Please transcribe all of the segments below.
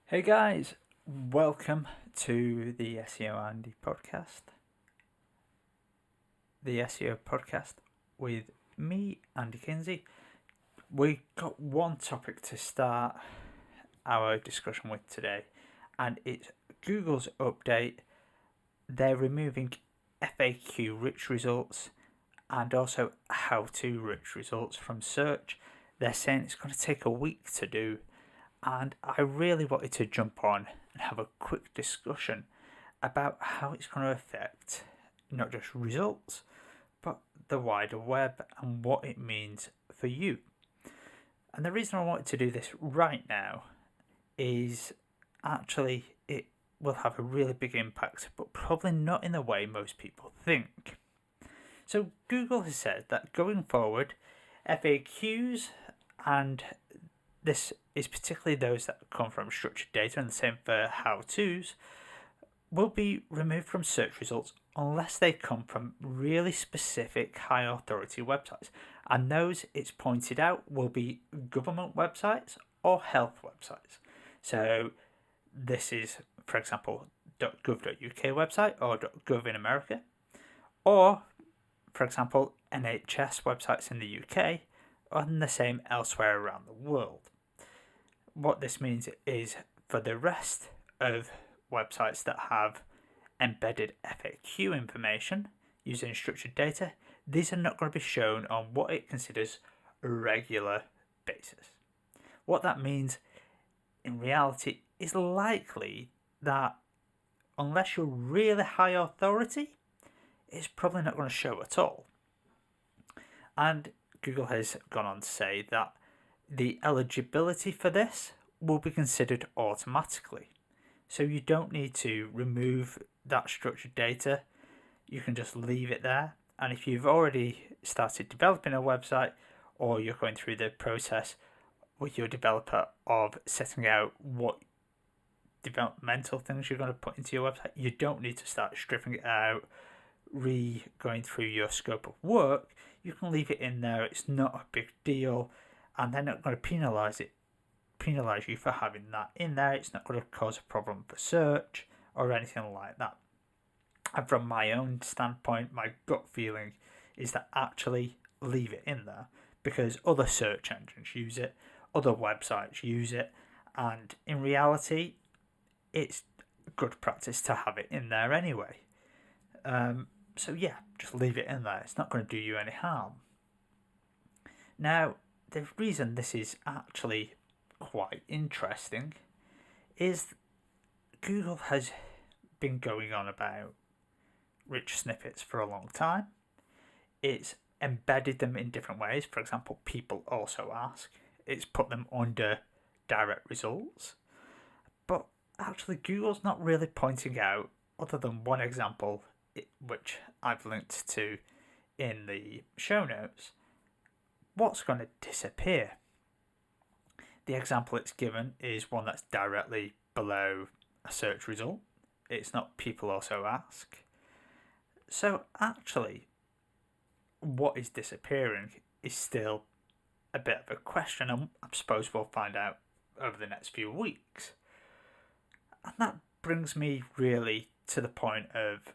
Hey guys, welcome to the SEO Andy podcast. The SEO podcast with me, Andy Kinsey. We got one topic to start our discussion with today, and it's Google's update. They're removing FAQ rich results and also how to rich results from search. They're saying it's going to take a week to do. And I really wanted to jump on and have a quick discussion about how it's going to affect not just results, but the wider web and what it means for you. And the reason I wanted to do this right now is actually it will have a really big impact, but probably not in the way most people think. So Google has said that going forward, FAQs and this is particularly those that come from structured data, and the same for how-tos, will be removed from search results unless they come from really specific high authority websites. And those, it's pointed out, will be government websites or health websites. So this is, for example, .gov.uk website or .gov in America, or, for example, NHS websites in the UK, and the same elsewhere around the world. What this means is for the rest of websites that have embedded FAQ information using structured data, these are not going to be shown on what it considers a regular basis. What that means in reality is likely that unless you're really high authority, it's probably not going to show at all. And Google has gone on to say that the eligibility for this will be considered automatically. So you don't need to remove that structured data. You can just leave it there. And if you've already started developing a website, or you're going through the process with your developer of setting out what developmental things you're going to put into your website, you don't need to start stripping it out, going through your scope of work. You can leave it in there. It's not a big deal, and they're not going to penalize you for having that in there. It's not going to cause a problem for search or anything like that. And from my own standpoint, my gut feeling is that actually leave it in there, because other search engines use it, other websites use it, and in reality, it's good practice to have it in there anyway. So yeah, just leave it in there. It's not going to do you any harm. Now, the reason this is actually quite interesting is Google has been going on about rich snippets for a long time. It's embedded them in different ways. For example, people also ask. It's put them under direct results. But actually, Google's not really pointing out, other than one example, which I've linked to in the show notes, what's going to disappear. The example it's given is one that's directly below a search result. It's not people also ask. So actually, what is disappearing is still a bit of a question, and I suppose we'll find out over the next few weeks. And that brings me really to the point of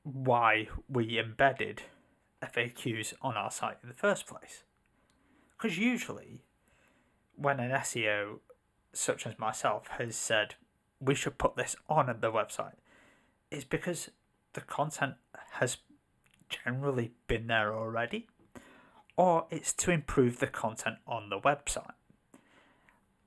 why we embedded FAQs on our site in the first place. Because usually, when an SEO such as myself has said we should put this on the website, it's because the content has generally been there already, or it's to improve the content on the website.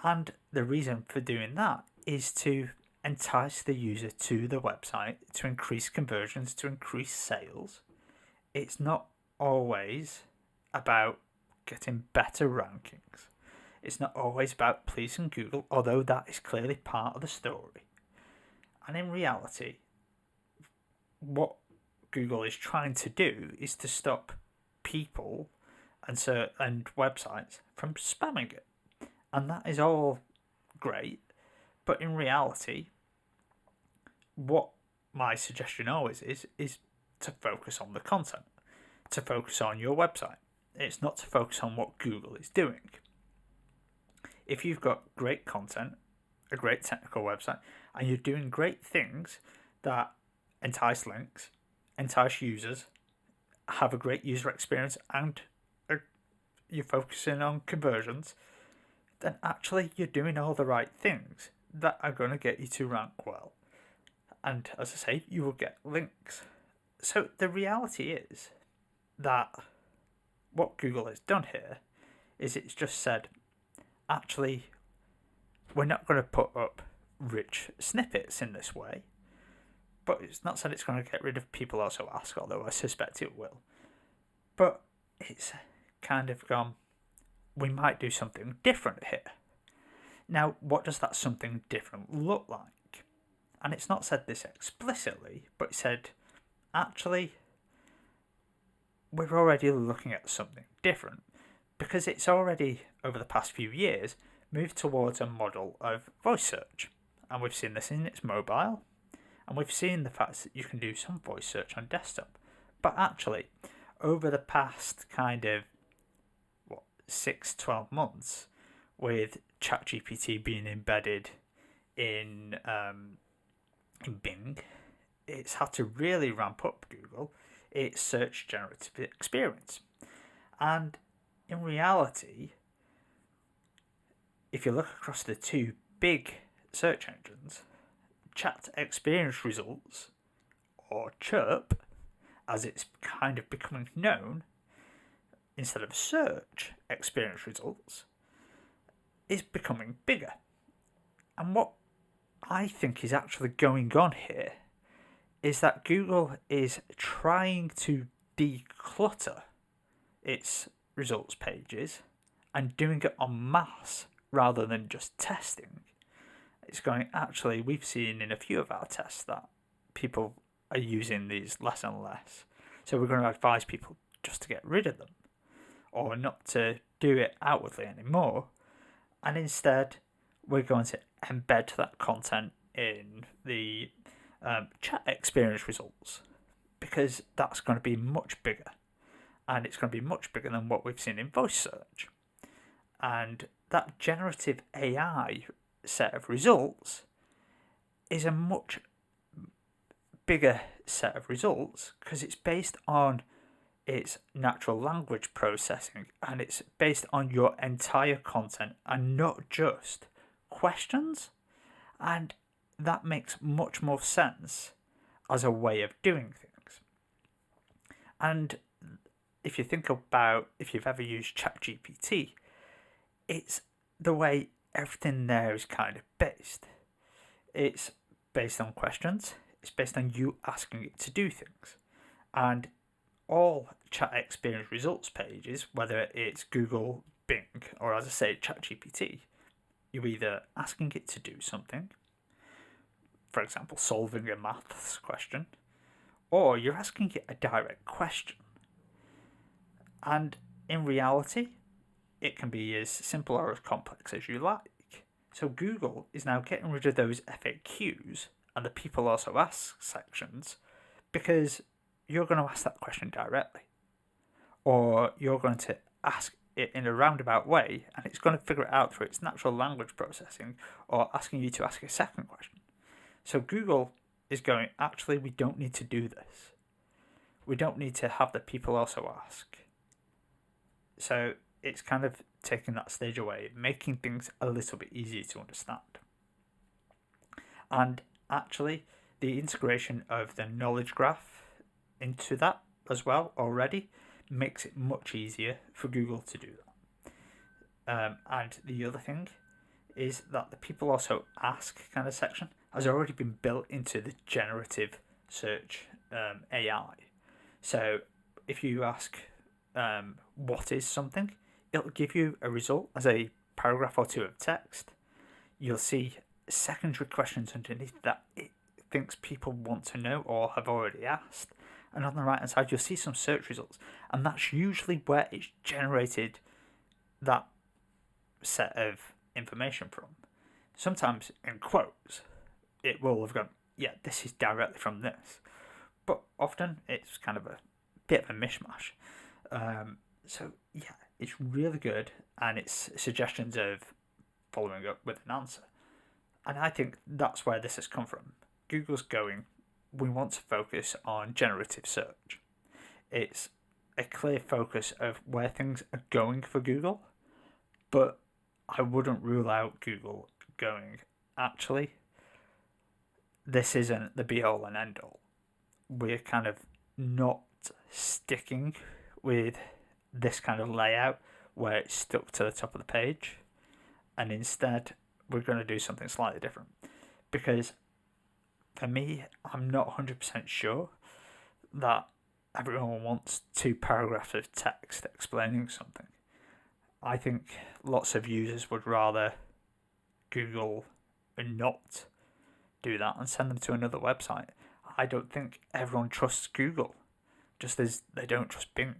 And the reason for doing that is to entice the user to the website, to increase conversions, to increase sales. It's not always about getting better rankings. It's not always about pleasing Google, although that is clearly part of the story. And in reality, what Google is trying to do is to stop people and websites from spamming it. And that is all great. But in reality, what my suggestion always is to focus on the content, to focus on your website. It's not to focus on what Google is doing. If you've got great content a great technical website, and you're doing great things that entice links, entice users, have a great user experience, and you're focusing on conversions, then actually you're doing all the right things that are going to get you to rank well. And as I say, you will get links. So the reality is that what Google has done here is it's just said, actually, we're not going to put up rich snippets in this way, but it's not said it's going to get rid of people also ask, although I suspect it will. But it's kind of gone, we might do something different here. Now, what does that something different look like? And it's not said this explicitly, but it said, actually, we're already looking at something different, because it's already, over the past few years, moved towards a model of voice search. And we've seen this in its mobile, and we've seen the fact that you can do some voice search on desktop. But actually, over the past kind of 6-12 months, with ChatGPT being embedded in Bing, it's had to really ramp up Google its search generative experience. And in reality, if you look across the two big search engines, Chat Experience Results, or Chirp, as it's kind of becoming known, instead of Search Experience Results, is becoming bigger. And what I think is actually going on here is that Google is trying to declutter its results pages and doing it en masse rather than just testing. It's going, actually, we've seen in a few of our tests that people are using these less and less. So we're going to advise people just to get rid of them or not to do it outwardly anymore. And instead, we're going to embed that content in the chat experience results, because that's going to be much bigger, and it's going to be much bigger than what we've seen in voice search. And that generative AI set of results is a much bigger set of results because it's based on its natural language processing, and it's based on your entire content and not just questions. And that makes much more sense as a way of doing things. And if you think about, if you've ever used ChatGPT, it's the way everything there is kind of based. It's based on questions. It's based on you asking it to do things. And all chat experience results pages, whether it's Google, Bing, or as I say, ChatGPT, you're either asking it to do something, for example, solving a maths question, or you're asking it a direct question. And in reality, it can be as simple or as complex as you like. So Google is now getting rid of those FAQs and the people also ask sections, because you're going to ask that question directly, or you're going to ask it in a roundabout way, and it's going to figure it out through its natural language processing, or asking you to ask a second question. So Google is going, actually, we don't need to do this. We don't need to have the people also ask. So it's kind of taking that stage away, making things a little bit easier to understand. And actually, the integration of the knowledge graph into that as well already makes it much easier for Google to do that. And the other thing is that the people also ask kind of section has already been built into the generative search AI. So if you ask what is something, it'll give you a result as a paragraph or two of text. You'll see secondary questions underneath that it thinks people want to know or have already asked. And on the right hand side, you'll see some search results. And that's usually where it's generated that set of information from. Sometimes in quotes, it will have gone, yeah, this is directly from this. But often it's kind of a bit of a mishmash. So yeah, it's really good, and it's suggestions of following up with an answer. And I think that's where this has come from. Google's going, we want to focus on generative search. It's a clear focus of where things are going for Google, but I wouldn't rule out Google going, actually, this isn't the be all and end all. We're kind of not sticking with this kind of layout where it's stuck to the top of the page, and instead we're going to do something slightly different. Because for me, I'm not 100% sure that everyone wants 2 paragraphs of text explaining something. I think lots of users would rather Google not do that and send them to another website. I don't think everyone trusts Google, just as they don't trust Bing.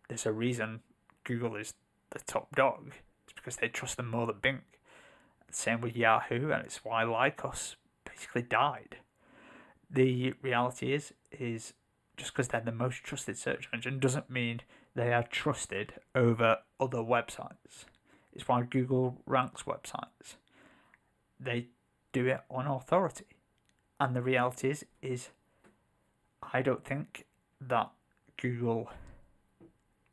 There's a reason Google is the top dog. It's because they trust them more than Bing. Same with Yahoo, and it's why Lycos basically died. The reality is just because they're the most trusted search engine doesn't mean they are trusted over other websites. It's why Google ranks websites. They do it on authority. And the reality is I don't think that Google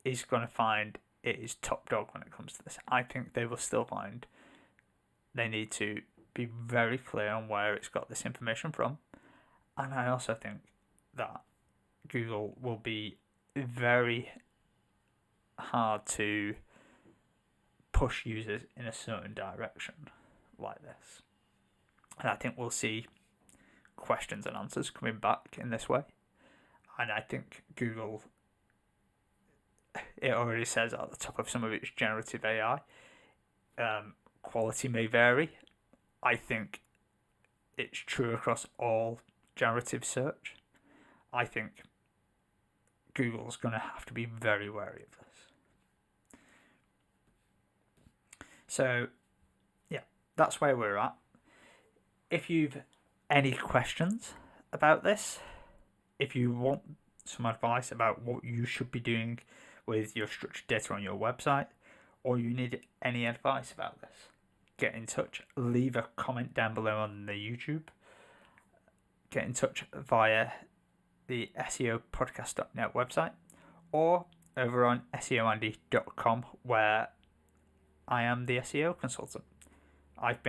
is going to find it is top dog when it comes to this. I think they will still find they need to be very clear on where it's got this information from. And I also think that Google will be very hard to push users in a certain direction like this. And I think we'll see questions and answers coming back in this way. And I think Google, it already says at the top of some of its generative AI, quality may vary. I think it's true across all generative search. I think Google's going to have to be very wary of this. So, yeah, that's where we're at. If you've any questions about this, if you want some advice about what you should be doing with your structured data on your website, or you need any advice about this, get in touch. Leave a comment down below on the YouTube. Get in touch via the SEOpodcast.net website or over on SEOandy.com, where I am the SEO consultant. I've been